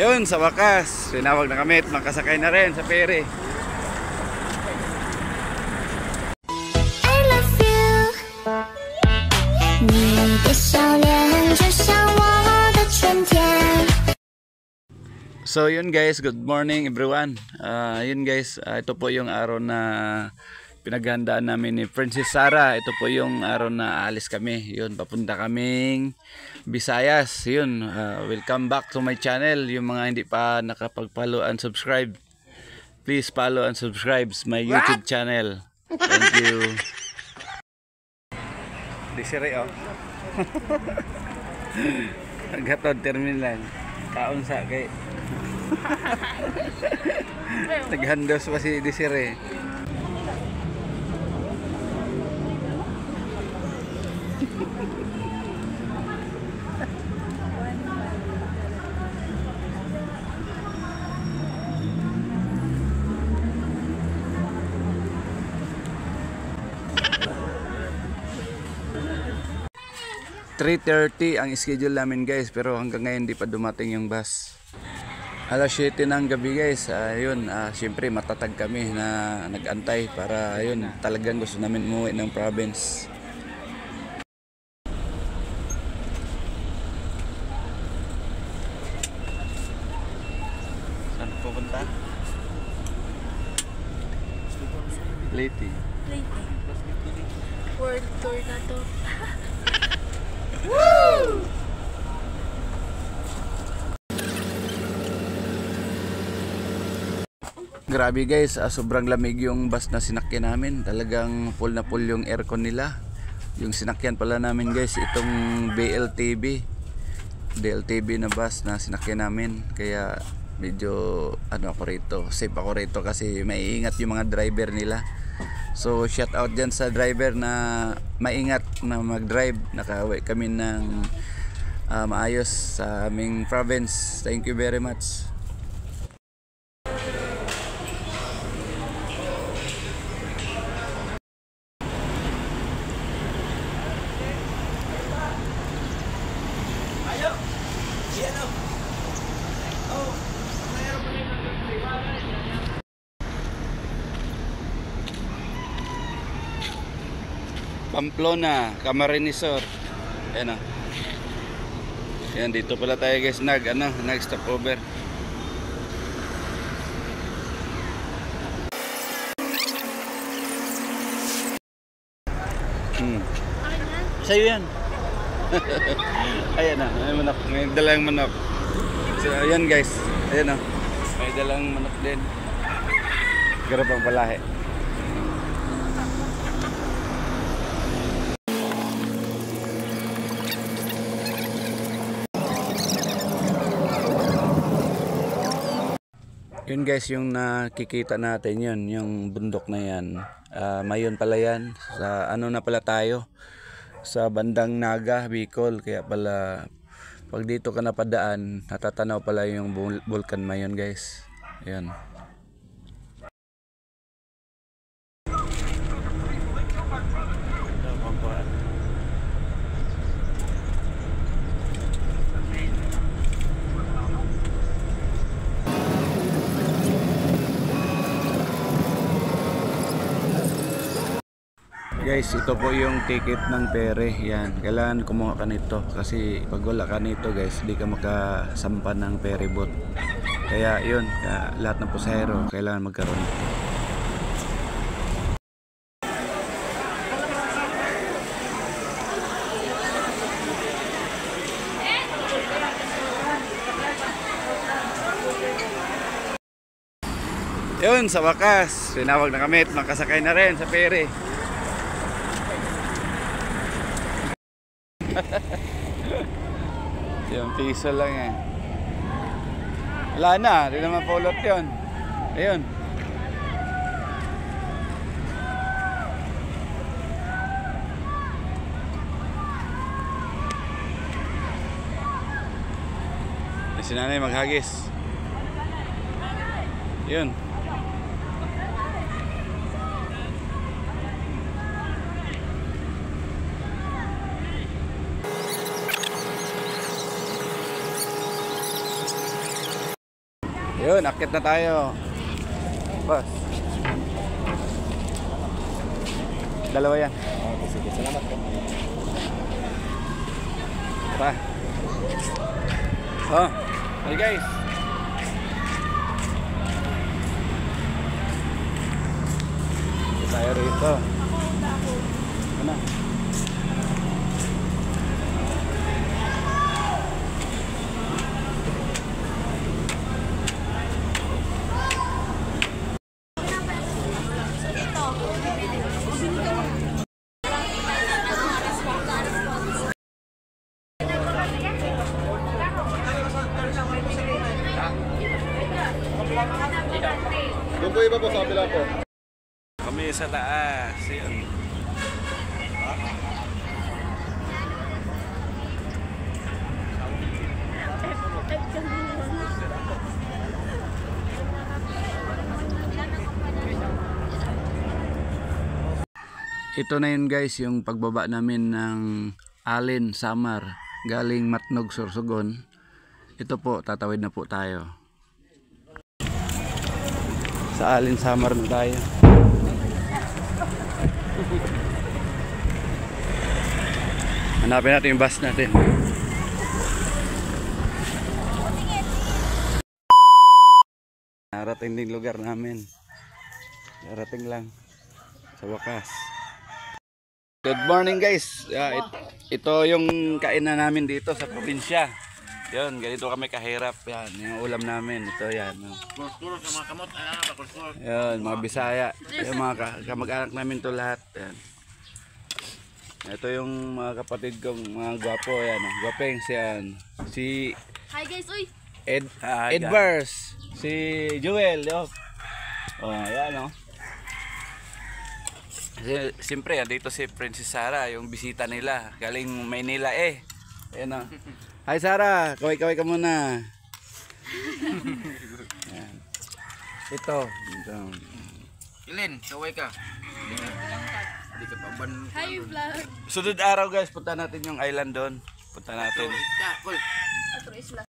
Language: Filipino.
Yun, sa wakas, tinawag na kami at makasakay na rin sa ferry. So yun guys, good morning everyone. Yun guys, ito po yung araw na pinaghandaan namin ni Princess Sarah. Ito po yung araw na aalis kami. Yun, papunta kaming Visayas. Yun, welcome back to my channel. Yung mga hindi pa nakapag-follow and subscribe, please follow and subscribe my YouTube channel. Thank you. Disire oh. Naghatod terminal. Kaon sa kay naghandos pa si Desire. (3:30) ang schedule namin guys, pero hanggang ngayon di pa dumating yung bus. Alas 7 ng gabi guys. Siyempre matatag kami na nag-antay para ayun, talagang gusto namin umuwi ng province. Saan pupunta? Leyte. Leyte. World tour na to. Woo! Grabe guys, sobrang lamig yung bus na sinakyan namin. Talagang full na full yung aircon nila. Yung sinakyan pala namin guys, itong DLTV na bus na sinakyan namin. Kaya medyo ako rito, safe ako rito kasi maiingat yung mga driver nila. So shout out dyan sa driver na maingat na mag-drive. Nakauwi kami ng maayos sa aming province. Thank you very much. Pamplona, Camarines Sur. Ayan o. Ayan, dito pala tayo guys nag-stop over. Sa'yo yan. Ayan na, may manok. May dalang manok. So ayan guys, ayan o. May dalang manok din. Garapang palahe. Yun guys, yung nakikita natin yun, yung bundok na yan, mayon pala yan, sa na pala tayo, sa bandang Naga, Bicol. Kaya pala pag dito ka napadaan, natatanaw pala yung Vulcan Mayon guys. Ayan. Guys, ito po yung ticket ng ferry. Yan, kailangan kumuha ka nito kasi pag wala ka nito guys, di ka makasampan ng ferry boat. Kaya yun, lahat ng pasahero kailangan magkaroon. Yun, sa wakas, tinawag na kami at makasakay na rin sa ferry. Yung piso lang eh. Wala na, di naman pulot yun. Ayun. Si nanay maghagis. Yun. Yun, akit na tayo. Boss. Dalawa yan. Okay, sige. Salamat po. Tara. Oh, hey guys. Tayo rito. Ano? Doon po iba po sa kabila po. Kami sa taas. Yun. Ito na yun guys, yung pagbaba namin ng Alin Samar galing Matnog, Sorsogon. Ito po, tatawid na po tayo. Sa Alin Samar na tayo. Hanapin natin yung bus natin. Narating din lugar namin. Narating lang sa wakas. Good morning guys. Ito yung kainan namin dito sa probinsya. Yun, ganito kami kahirap. Yan, yung ulam namin. Ito yan. Kulturo sa mga kamot. Kulturo. Yan, mga Bisaya. Yung mga kamag-anak namin to lahat. Yan. Ito yung mga kapatid kong mga gwapo. Yan, gwapengs yan. Si Hi guys, uy! Edvars. Si Joel. Yo. Oh, yan oh. Siyempre, dito si Princess Sarah, yung bisita nila. Galing Maynila eh. Ayan o. Hi Sarah, kaway-kaway ka muna. Ayan. Ito. Ilin, kaway ka. Hindi ka pa ban. Hi vlog! Sunod araw guys, punta natin yung island doon. Punta natin. Kul. Atro isla.